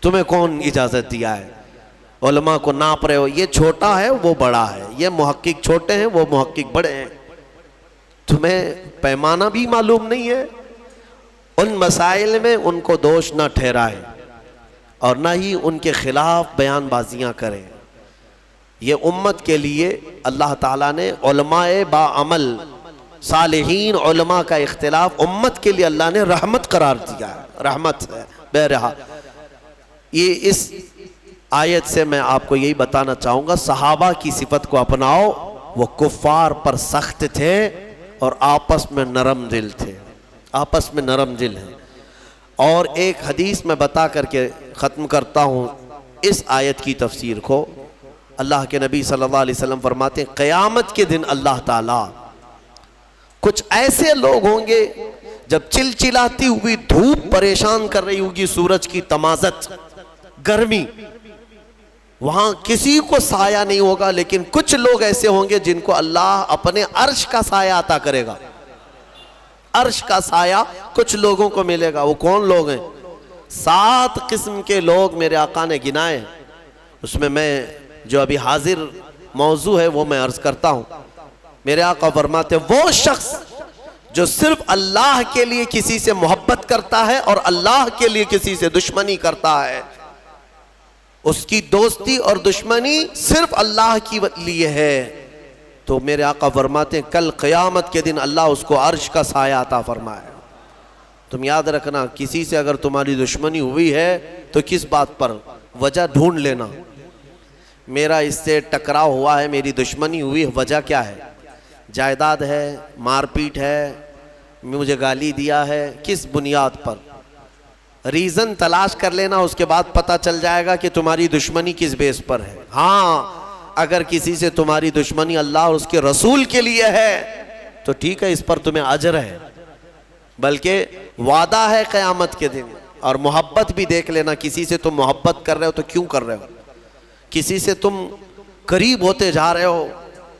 [SPEAKER 1] تمہیں کون اجازت دیا ہے؟ علماء کو ناپ رہے ہو, یہ چھوٹا ہے وہ بڑا ہے, یہ محقق چھوٹے ہیں وہ محقق بڑے ہیں. تمہیں پیمانہ بھی معلوم نہیں ہے. ان مسائل میں ان کو دوش نہ ٹھہرائے اور نہ ہی ان کے خلاف بیان بازیاں کریں. یہ امت کے لیے اللہ تعالیٰ نے علماء باعمل صالحین علماء کا اختلاف امت کے لیے اللہ نے رحمت قرار دیا ہے, رحمت ہے. بہرحال یہ اس آیت سے میں آپ کو یہی بتانا چاہوں گا, صحابہ کی صفت کو اپناؤ, وہ کفار پر سخت تھے اور آپس میں نرم دل تھے, آپس میں نرم دل ہیں. اور ایک حدیث میں بتا کر کے ختم کرتا ہوں اس آیت کی تفسیر کو. اللہ کے نبی صلی اللہ علیہ وسلم فرماتے ہیں قیامت کے دن اللہ تعالیٰ کچھ ایسے لوگ ہوں گے جب چلچلاتی ہوئی دھوپ پریشان کر رہی ہوگی, سورج کی تمازت, گرمی, وہاں کسی کو سایہ نہیں ہوگا, لیکن کچھ لوگ ایسے ہوں گے جن کو اللہ اپنے عرش کا سایہ عطا کرے گا. عرش کا سایہ کچھ لوگوں کو ملے گا. وہ کون لوگ ہیں؟ 7 قسم کے لوگ میرے آقا نے گنائے. اس میں جو ابھی حاضر موضوع ہے وہ میں عرض کرتا ہوں. میرے آقا فرماتے وہ شخص جو صرف اللہ کے لیے کسی سے محبت کرتا ہے اور اللہ کے لیے کسی سے دشمنی کرتا ہے، اس کی دوستی اور دشمنی صرف اللہ کی لیے ہے، تو میرے آقا فرماتے ہیں کل قیامت کے دن اللہ اس کو عرش کا سایہ عطا فرمائے۔ تم یاد رکھنا، کسی سے اگر تمہاری دشمنی ہوئی ہے تو کس بات پر، وجہ ڈھونڈ لینا۔ میرا اس سے ٹکراؤ ہوا ہے، میری دشمنی ہوئی ہے، وجہ کیا ہے؟ جائیداد ہے، مار پیٹ ہے، مجھے گالی دیا ہے، کس بنیاد پر؟ ریزن تلاش کر لینا، اس کے بعد پتہ چل جائے گا کہ تمہاری دشمنی کس بیس پر ہے۔ ہاں اگر کسی سے تمہاری دشمنی اللہ اور اس کے رسول کے لیے ہے تو ٹھیک ہے، اس پر تمہیں اجر ہے، بلکہ وعدہ ہے قیامت کے دن۔ اور محبت بھی دیکھ لینا، کسی سے تم محبت کر رہے ہو تو کیوں کر رہے ہو؟ کسی سے تم قریب ہوتے جا رہے ہو،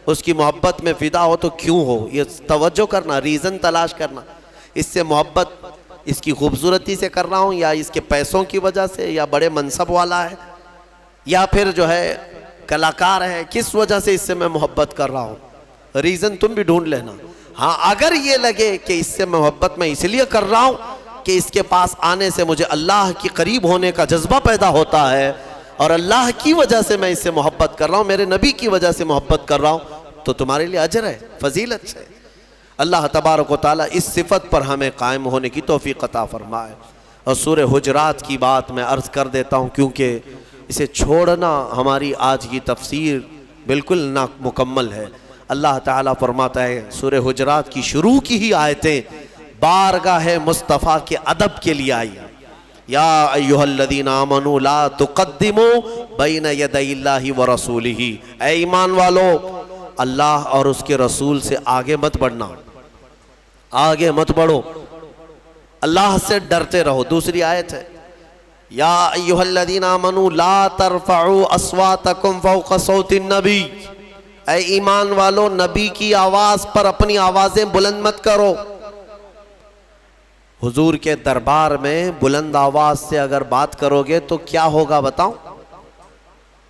[SPEAKER 1] اس کی محبت میں فدا ہو تو کیوں ہو؟ یہ توجہ کرنا، ریزن تلاش کرنا، اس سے محبت اس کی خوبصورتی سے کر رہا ہوں، یا اس کے پیسوں کی وجہ سے، یا بڑے منصب والا ہے، یا پھر جو ہے کلاکار ہے، کس وجہ سے اس سے میں محبت کر رہا ہوں؟ ریزن تم بھی ڈھونڈ لینا۔ ہاں اگر یہ لگے کہ اس سے محبت میں اس لیے کر رہا ہوں کہ اس کے پاس آنے سے مجھے اللہ کی قریب ہونے کا جذبہ پیدا ہوتا ہے، اور اللہ کی وجہ سے میں اس سے محبت کر رہا ہوں، میرے نبی کی وجہ سے محبت کر رہا ہوں، تو تمہارے لیے اجر ہے، فضیلت ہے۔ اللہ تبارک و تعالیٰ اس صفت پر ہمیں قائم ہونے کی توفیق عطا فرمائے۔ اور سورہ حجرات کی بات میں عرض کر دیتا ہوں، کیونکہ اسے چھوڑنا ہماری آج کی تفسیر بالکل نامکمل ہے۔ اللہ تعالیٰ فرماتا ہے، سورہ حجرات کی شروع کی ہی آیتیں بارگاہ مصطفیٰ کے ادب کے لیے آئی۔ یا ایہا الذین آمنوا لا تقدموا بین یدی اللہ ورسولہ، اے ایمان والو اللہ اور اس کے رسول سے آگے مت بڑھنا، آگے مت بڑھو، اللہ سے ڈرتے رہو۔ دوسری آیت ہے، یا ایہا الذین آمنوا لا ترفعوا اصواتکم فوق صوت النبی، اے ایمان والو نبی کی آواز پر اپنی آوازیں بلند مت کرو۔ حضور کے دربار میں بلند آواز سے اگر بات کرو گے تو کیا ہوگا بتاؤ؟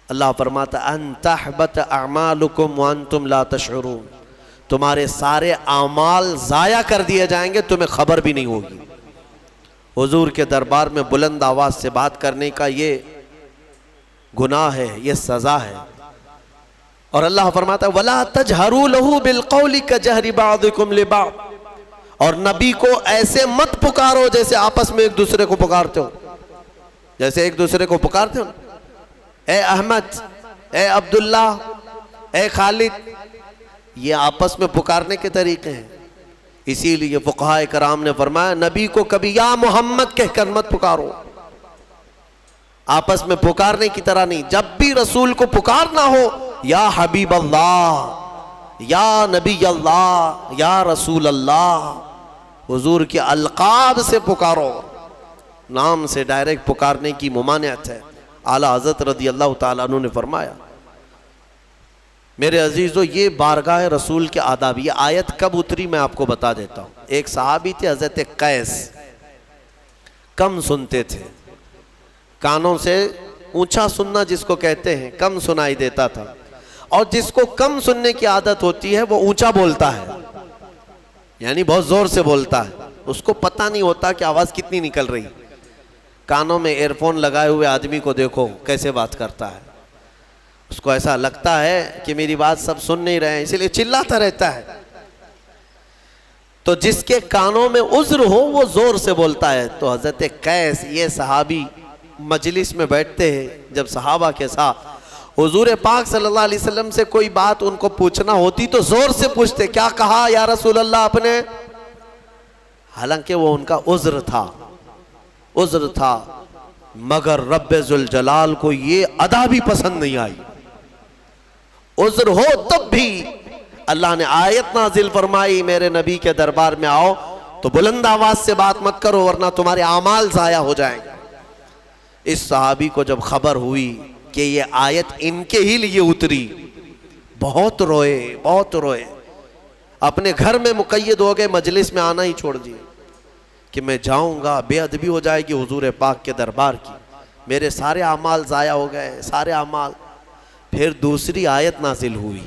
[SPEAKER 1] اللہ فرماتا ان تحبط اعمالکم وانتم لا تشعرون، تمہارے سارے اعمال ضائع کر دیے جائیں گے، تمہیں خبر بھی نہیں ہوگی۔ حضور کے دربار میں بلند آواز سے بات کرنے کا یہ گناہ ہے، یہ سزا ہے۔ اور اللہ فرماتا ہے وَلَا تَجْهَرُوا لَهُ بِالْقَوْلِ كَجَهْرِ بَعْضِكُمْ لِبَعْضٍ، اور نبی کو ایسے مت پکارو جیسے آپس میں ایک دوسرے کو پکارتے ہو، جیسے ایک دوسرے کو پکارتے ہو، اے احمد، اے عبداللہ، اے خالد، یہ آپس میں پکارنے کے طریقے ہیں۔ اسی لیے فقہاء کرام نے فرمایا نبی کو کبھی یا محمد کہہ کر مت پکارو، آپس میں پکارنے کی طرح نہیں۔ جب بھی رسول کو پکارنا ہو یا حبیب اللہ، یا نبی اللہ، یا رسول اللہ، حضور کے القاب سے پکارو، نام سے ڈائریکٹ پکارنے کی ممانعت ہے۔ اعلیٰ حضرت رضی اللہ تعالیٰ عنہ نے فرمایا، میرے عزیزو یہ بارگاہ رسول کے آداب، یہ آیت کب اتری میں آپ کو بتا دیتا ہوں۔ ایک صحابی تھے حضرت قیس، کم سنتے تھے، کانوں سے اونچا سننا جس کو کہتے ہیں، کم سنائی دیتا تھا، اور جس کو کم سننے کی عادت ہوتی ہے وہ اونچا بولتا ہے، یعنی بہت زور سے بولتا ہے، اس کو پتہ نہیں ہوتا کہ آواز کتنی نکل رہی۔ کانوں میں ایئر فون لگائے ہوئے آدمی کو دیکھو کیسے بات کرتا ہے، اس کو ایسا لگتا ہے کہ میری بات سب سن نہیں رہے ہیں، اسی لیے چلاتا رہتا ہے۔ تو جس کے کانوں میں عذر ہو وہ زور سے بولتا ہے۔ تو حضرت قیس یہ صحابی مجلس میں بیٹھتے ہیں جب صحابہ کے ساتھ، حضور پاک صلی اللہ علیہ وسلم سے کوئی بات ان کو پوچھنا ہوتی تو زور سے پوچھتے، کیا کہا یا رسول اللہ آپ نے؟ حالانکہ وہ ان کا عذر تھا، مگر رب ذوالجلال کو یہ ادا بھی پسند نہیں آئی۔ عذر ہو تب بھی اللہ نے آیت نازل فرمائی، میرے نبی کے دربار میں آؤ تو بلند آواز سے بات مت کرو ورنہ تمہارے اعمال ضائع ہو جائیں گے۔ اس صحابی کو جب خبر ہوئی کہ یہ آیت ان کے ہی لیے اتری، بہت روئے، اپنے گھر میں مقید ہو گئے، مجلس میں آنا ہی چھوڑ دیے کہ میں جاؤں گا بے ادبی ہو جائے گی حضور پاک کے دربار کی، میرے سارے اعمال ضائع ہو گئے، سارے اعمال۔ پھر دوسری آیت نازل ہوئی،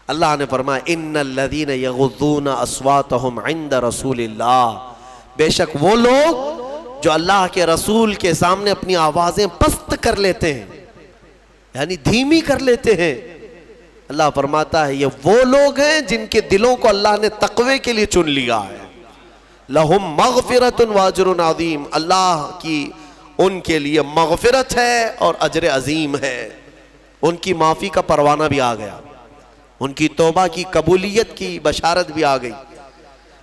[SPEAKER 1] اللہ نے فرمایا ان الذین یغضون اصواتهم عند رسول اللہ، بے شک وہ لوگ جو اللہ کے رسول کے سامنے اپنی آوازیں پست کر لیتے ہیں، یعنی دھیمی کر لیتے ہیں، اللہ فرماتا ہے یہ وہ لوگ ہیں جن کے دلوں کو اللہ نے تقوی کے لیے چن لیا ہے۔ لہم مغفرۃ واجر عظیم، اللہ کی ان کے لیے مغفرت ہے اور اجر عظیم ہے، ان کی معافی کا پروانہ بھی آ گیا، ان کی توبہ کی قبولیت کی بشارت بھی آ گئی۔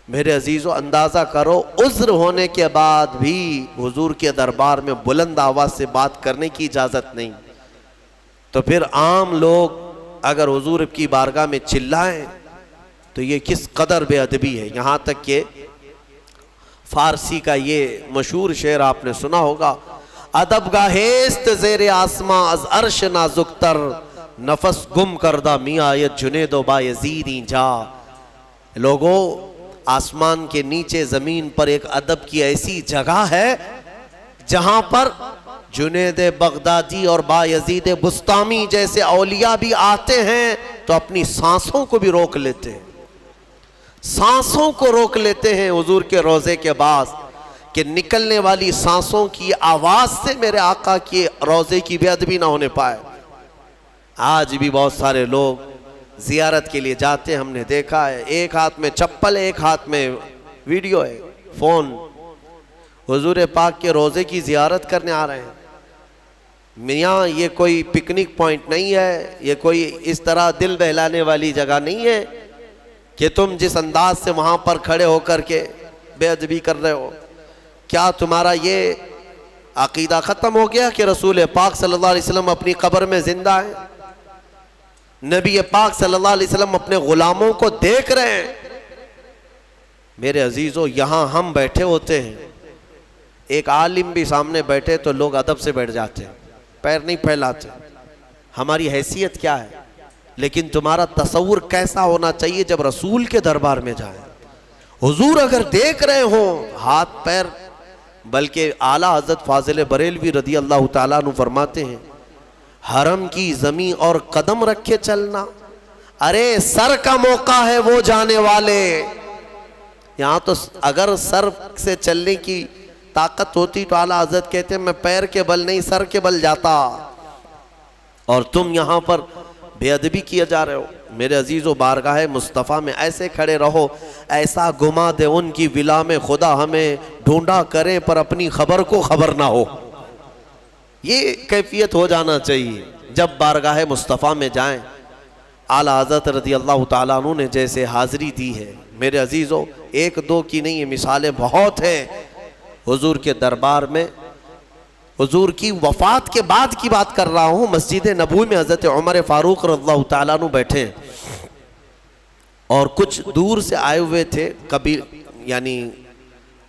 [SPEAKER 1] میرے عزیزو اندازہ کرو عذر ہونے کے بعد بھی حضور کے دربار میں بلند آواز سے بات کرنے کی اجازت نہیں، تو پھر عام لوگ اگر حضور کی بارگاہ میں چلائیں تو یہ کس قدر بے ادبی ہے۔ یہاں تک کہ فارسی کا یہ مشہور شعر آپ نے سنا ہوگا، ادب گاہیست زیر آسماں از عرش نازک تر، نفس گم کردہ میاں آیت جنید و بایزیدی جا۔ لوگوں، آسمان کے نیچے زمین پر ایک ادب کی ایسی جگہ ہے جہاں پر جنید بغدادی اور بایزید بسطامی جیسے اولیاء بھی آتے ہیں تو اپنی سانسوں کو بھی روک لیتے ہیں، سانسوں کو روک لیتے ہیں حضور کے روضے کے بعد، کہ نکلنے والی سانسوں کی آواز سے میرے آقا کی روضے کی بے ادبی نہ ہونے پائے۔ آج بھی بہت سارے لوگ زیارت کے لیے جاتے ہیں، ہم نے دیکھا ہے، ایک ہاتھ میں چپل، ایک ہاتھ میں ویڈیو ہے، فون، حضور پاک کے روضے کی زیارت کرنے آ رہے ہیں۔ میاں یہ کوئی پکنک پوائنٹ نہیں ہے، یہ کوئی اس طرح دل بہلانے والی جگہ نہیں ہے کہ تم جس انداز سے وہاں پر کھڑے ہو کر کے بے ادبی کر رہے ہو۔ کیا تمہارا یہ عقیدہ ختم ہو گیا کہ رسول پاک صلی اللہ علیہ وسلم اپنی قبر میں زندہ ہیں؟ نبی پاک صلی اللہ علیہ وسلم اپنے غلاموں کو دیکھ رہے ہیں۔ میرے عزیزو، یہاں ہم بیٹھے ہوتے ہیں، ایک عالم بھی سامنے بیٹھے تو لوگ ادب سے بیٹھ جاتے ہیں، پیر نہیں پھیلاتے، ہماری حیثیت کیا ہے؟ لیکن تمہارا تصور کیسا ہونا چاہیے جب رسول کے دربار میں جائیں، حضور اگر دیکھ رہے ہوں، ہاتھ پیر، بلکہ اعلیٰ حضرت فاضل بریلوی رضی اللہ تعالیٰ عنہ فرماتے ہیں، حرم کی زمین اور قدم رکھے چلنا، ارے سر کا موقع ہے وہ جانے والے۔ یہاں تو اگر سر سے چلنے کی طاقت ہوتی تو اعلیٰ حضرت کہتے ہیں میں پیر کے بل نہیں سر کے بل جاتا، اور تم یہاں پر بے ادبی کیا جا رہے ہو۔ میرے عزیزو، بارگاہ مصطفیٰ میں ایسے کھڑے رہو، ایسا گما دے ان کی ولا میں خدا ہمیں ڈھونڈا کرے پر اپنی خبر کو خبر نہ ہو۔ یہ کیفیت ہو جانا چاہیے جب بارگاہ مصطفیٰ میں جائیں۔ اعلیٰ حضرت رضی اللہ تعالیٰ عنہ نے جیسے حاضری دی ہے، میرے عزیزو، ایک دو کی نہیں، یہ مثالیں بہت ہیں۔ حضور کے دربار میں، حضور کی وفات کے بعد کی بات کر رہا ہوں، مسجد نبوی میں حضرت عمر فاروق رضی اللہ تعالیٰ عنہ بیٹھے ہیں، اور کچھ دور سے آئے ہوئے تھے، یعنی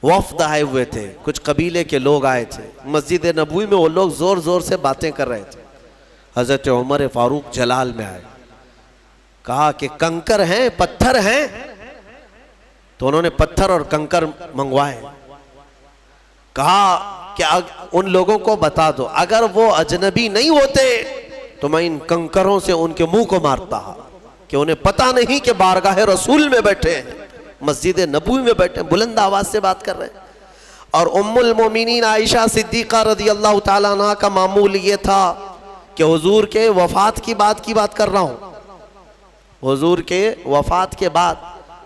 [SPEAKER 1] وفد آئے ہوئے تھے، کچھ قبیلے کے لوگ آئے تھے۔ مسجد نبوی میں وہ لوگ زور زور سے باتیں کر رہے تھے۔ حضرت عمر فاروق جلال میں آئے، کہا کہ کنکر ہیں، پتھر ہیں؟ تو انہوں نے پتھر اور کنکر منگوائے۔ کہا کہ ان لوگوں کو بتا دو، اگر وہ اجنبی نہیں ہوتے تو میں ان کنکروں سے ان کے منہ کو مارتا، کہ انہیں پتہ نہیں کہ بارگاہ رسول میں بیٹھے ہیں، مسجد نبوی میں بیٹھے ہیں، بلند آواز سے بات کر رہے ہیں۔ اور ام المومنین عائشہ صدیقہ رضی اللہ تعالیٰ عنہ کا معمول یہ تھا کہ حضور کے وفات کی بات کر رہا ہوں، حضور کے وفات کے بعد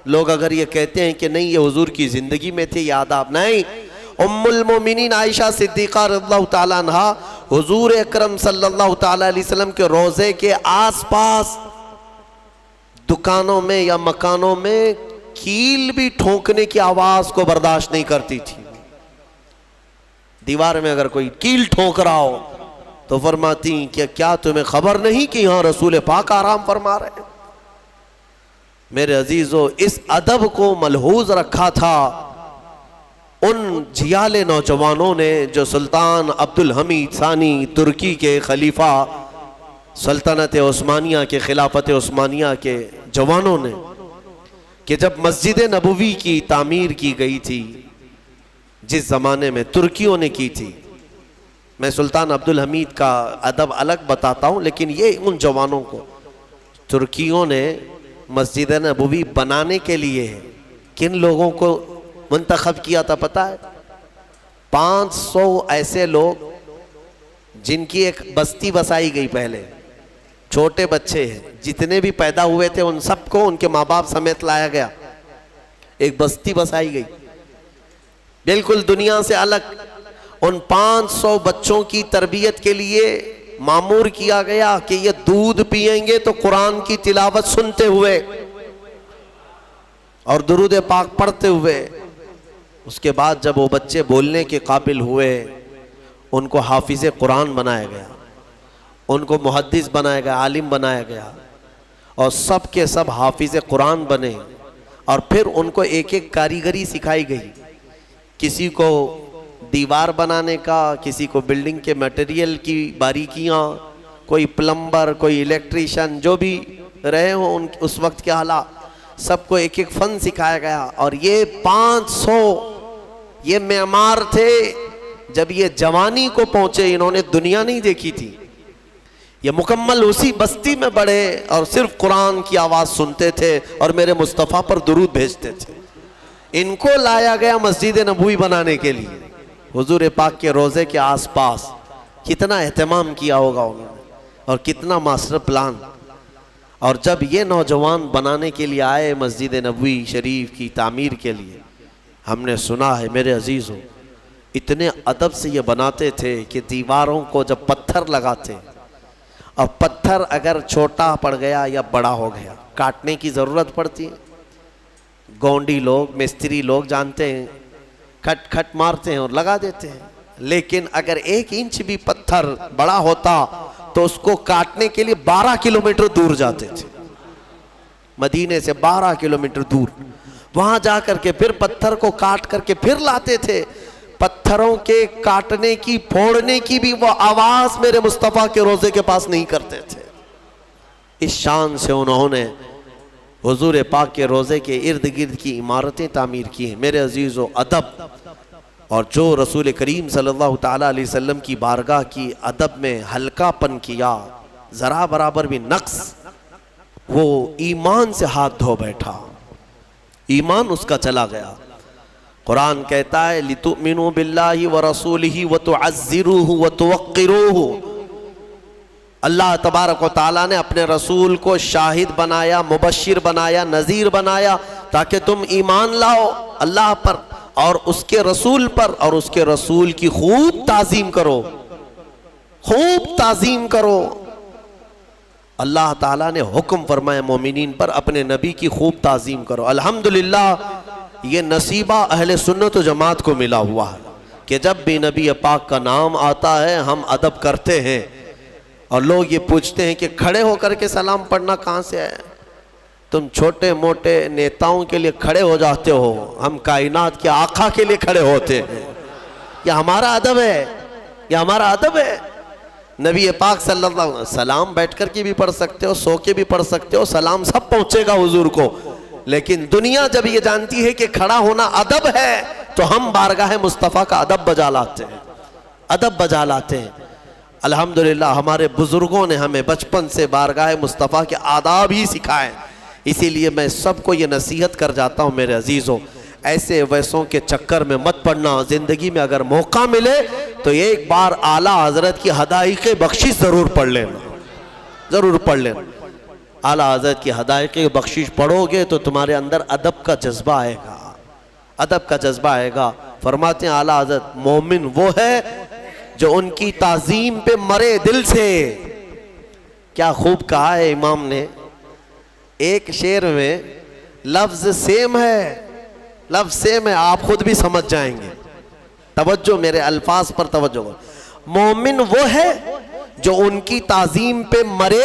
[SPEAKER 1] لوگ اگر یہ کہتے ہیں کہ نہیں یہ حضور کی زندگی میں تھے یہ آداب نہیں، ام المومنین عائشہ صدیقہ رضی اللہ تعالیٰ عنہ حضور اکرم صلی اللہ تعالیٰ علیہ وسلم کے روضے کے آس پاس دکانوں میں یا مکانوں میں کیل بھی ٹھونکنے کی آواز کو برداشت نہیں کرتی تھی۔ دیوار میں اگر کوئی کیل ٹھونک رہا ہو تو فرماتی کہ کیا تمہیں خبر نہیں کہ یہاں رسول پاک آرام فرما رہے ہیں؟ میرے عزیزو، اس ادب کو ملحوظ رکھا تھا ان جھیال نوجوانوں نے جو سلطان عبد الحمید ثانی ترکی کے خلیفہ سلطنت عثمانیہ کے خلافت عثمانیہ کے جوانوں نے، کہ جب مسجد نبوی کی تعمیر کی گئی تھی جس زمانے میں ترکیوں نے کی تھی، میں سلطان عبد الحمید کا ادب الگ بتاتا ہوں، لیکن یہ ان جوانوں کو ترکیوں نے مسجد نبوی بنانے کے لیے کن لوگوں کو منتخب کیا تھا پتہ ہے؟ 500 ایسے لوگ جن کی ایک بستی بسائی گئی پہلے، چھوٹے بچے ہیں جتنے بھی پیدا ہوئے تھے ان سب کو ان کے ماں باپ سمیت لایا گیا، ایک بستی بسائی گئی بالکل دنیا سے الگ۔ ان 500 بچوں کی تربیت کے لیے مامور کیا گیا کہ یہ دودھ پئیں گے تو قرآن کی تلاوت سنتے ہوئے اور درود پاک پڑھتے ہوئے۔ اس کے بعد جب وہ بچے بولنے کے قابل ہوئے ان کو حافظ قرآن بنایا گیا، ان کو محدث بنایا گیا، عالم بنایا گیا، اور سب کے سب حافظ قرآن بنے۔ اور پھر ان کو ایک ایک کاریگری سکھائی گئی، کسی کو دیوار بنانے کا، کسی کو بلڈنگ کے میٹیریل کی باریکیاں، کوئی پلمبر، کوئی الیکٹریشین، جو بھی رہے ہوں اس وقت کے حالات، سب کو ایک ایک فن سکھایا گیا۔ اور یہ 500 یہ معمار تھے، جب یہ جوانی کو پہنچے انہوں نے دنیا نہیں دیکھی تھی، یہ مکمل اسی بستی میں بڑھے اور صرف قرآن کی آواز سنتے تھے اور میرے مصطفیٰ پر درود بھیجتے تھے۔ ان کو لایا گیا مسجد نبوی بنانے کے لیے، حضور پاک کے روضے کے آس پاس کتنا اہتمام کیا ہوگا انہوں نے اور کتنا ماسٹر پلان۔ اور جب یہ نوجوان بنانے کے لیے آئے مسجد نبوی شریف کی تعمیر کے لیے، ہم نے سنا ہے میرے عزیزوں اتنے ادب سے یہ بناتے تھے کہ دیواروں کو جب پتھر لگاتے اور پتھر اگر چھوٹا پڑ گیا یا بڑا ہو گیا کاٹنے کی ضرورت پڑتی ہے۔ گونڈی لوگ، مستری لوگ جانتے ہیں، کھٹ کھٹ مارتے ہیں اور لگا دیتے ہیں، لیکن اگر 1 انچ بھی پتھر بڑا ہوتا تو اس کو کاٹنے کے لیے 12 کلومیٹر دور جاتے تھے، مدینے سے 12 کلومیٹر دور، وہاں جا کر کے پھر پتھر کو کاٹ کر کے پھر لاتے تھے۔ پتھروں کے کاٹنے کی، پھوڑنے کی بھی وہ آواز میرے مصطفیٰ کے روضے کے پاس نہیں کرتے تھے۔ اس شان سے انہوں نے حضور پاک کے روضے کے ارد گرد کی عمارتیں تعمیر کی ہیں۔ میرے عزیزو ادب، اور جو رسول کریم صلی اللہ تعالیٰ علیہ وسلم کی بارگاہ کی ادب میں ہلکا پن کیا، ذرا برابر بھی نقص، وہ ایمان سے ہاتھ دھو بیٹھا، ایمان اس کا چلا گیا۔ قرآن کہتا ہے لِتُؤْمِنُوا بِاللَّهِ وَرَسُولِهِ وَتُعَزِّرُوهُ وَتُوَقِّرُوهُ۔ اللہ تبارک و تعالیٰ نے اپنے رسول کو شاہد بنایا، مبشر بنایا، نذیر بنایا، تاکہ تم ایمان لاؤ اللہ پر اور اس کے رسول پر، اور اس کے رسول کی خوب تعظیم کرو، خوب تعظیم کرو۔ اللہ تعالیٰ نے حکم فرمایا مومنین پر اپنے نبی کی خوب تعظیم کرو۔ الحمدللہ یہ نصیبہ اہل سنت و جماعت کو ملا ہوا ہے کہ جب بھی نبی پاک کا نام آتا ہے ہم ادب کرتے ہیں، اور لوگ یہ پوچھتے ہیں کہ کھڑے ہو کر کے سلام پڑھنا کہاں سے ہے؟ تم چھوٹے موٹے نیتاؤں کے لیے کھڑے ہو جاتے ہو، ہم کائنات کے آقا کے لیے کھڑے ہوتے ہیں۔ یہ ہمارا ادب ہے، یہ ہمارا ادب ہے۔ نبی پاک صلی اللہ علیہ وسلم سلام بیٹھ کر کے بھی پڑھ سکتے ہو، سو کے بھی پڑھ سکتے ہو، سلام سب پہنچے گا حضور کو، لیکن دنیا جب یہ جانتی ہے کہ کھڑا ہونا ادب ہے تو ہم بارگاہ مصطفیٰ کا ادب بجا لاتے ہیں، ادب بجا لاتے ہیں۔ الحمدللہ ہمارے بزرگوں نے ہمیں بچپن سے بارگاہ مصطفیٰ کے آداب ہی سکھائے، اسی لیے میں سب کو یہ نصیحت کر جاتا ہوں میرے عزیزوں، ایسے ویسوں کے چکر میں مت پڑنا۔ زندگی میں اگر موقع ملے تو ایک بار اعلیٰ حضرت کی حدائق بخشش ضرور پڑھ لینا، ضرور پڑھ لینا۔ اعلیٰ حضرت کی حدائق بخشش پڑھو گے تو تمہارے اندر ادب کا جذبہ آئے گا، ادب کا جذبہ آئے گا۔ فرماتے ہیں اعلیٰ حضرت مومن وہ ہے جو ان کی تعظیم پہ مرے دل سے۔ کیا خوب کہا ہے امام نے، ایک شعر میں لفظ سیم ہے، لفظ سیم ہے، آپ خود بھی سمجھ جائیں گے، توجہ میرے الفاظ پر توجہ۔ مومن وہ ہے جو ان کی تعظیم پہ مرے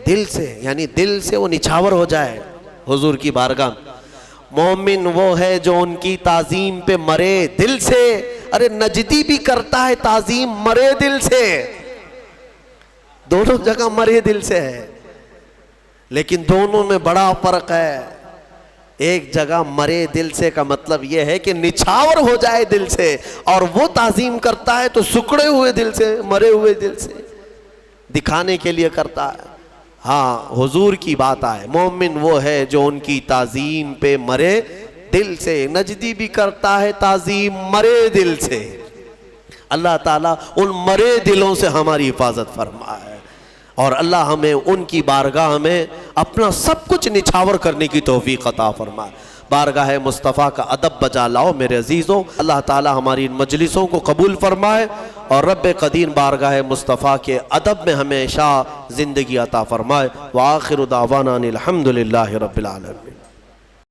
[SPEAKER 1] دل سے، یعنی دل سے وہ نچھاور ہو جائے حضور کی بارگاہ۔ مومن وہ ہے جو ان کی تعظیم پہ مرے دل سے۔ ارے نجدی بھی کرتا ہے تعظیم مرے دل سے، دونوں جگہ مرے دل سے ہے، لیکن دونوں میں بڑا فرق ہے۔ ایک جگہ مرے دل سے کا مطلب یہ ہے کہ نچھاور ہو جائے دل سے، اور وہ تعظیم کرتا ہے تو سکڑے ہوئے دل سے، مرے ہوئے دل سے، دکھانے کے لیے کرتا ہے۔ ہاں حضور کی بات آئے، مومن وہ ہے جو ان کی تعظیم پہ مرے دل سے، نجدی بھی کرتا ہے تعظیم مرے دل سے۔ اللہ تعالیٰ ان مرے دلوں سے ہماری حفاظت فرمائے، اور اللہ ہمیں ان کی بارگاہ میں اپنا سب کچھ نچھاور کرنے کی توفیق عطا فرمائے۔ بارگاہ مصطفیٰ کا ادب بجا لاؤ میرے عزیزوں، اللہ تعالیٰ ہماری ان مجلسوں کو قبول فرمائے، اور رب قدیر بارگاہ مصطفیٰ کے ادب میں ہمیشہ زندگی عطا فرمائے۔ وآخر دعوانا الحمدللہ رب العالمین۔